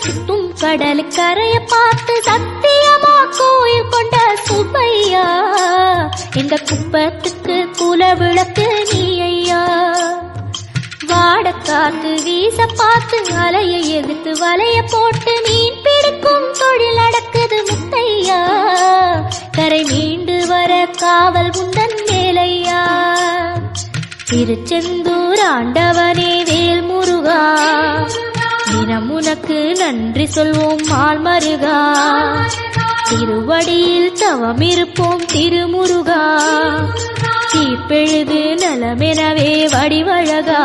சுத்தும் கடல் கரைய பார்த்து சத்தியமா கோயில் கொண்ட சுப்பையா, எங்க குப்பத்துக்கு குல விளக்கு நீ ஐயா. வாடக்காத்து வீச பார்த்து அலைய எதிர்த்து வலைய போட்டு மீன் பிடிக்கும் தொழில் நடக்குது முத்தையா. கரை மீண்டு வர காவல் உந்தன் வேலையா. திருச்செந்தூர் ஆண்டவனே வேல் முருகா, தினம் உனக்கு நன்றி சொல்வோம் மால் மருகா. திருவடியில் தவம் இருப்போம் திருமுருகா, தீர்ப்பெழுது நலமெனவே வடிவழகா.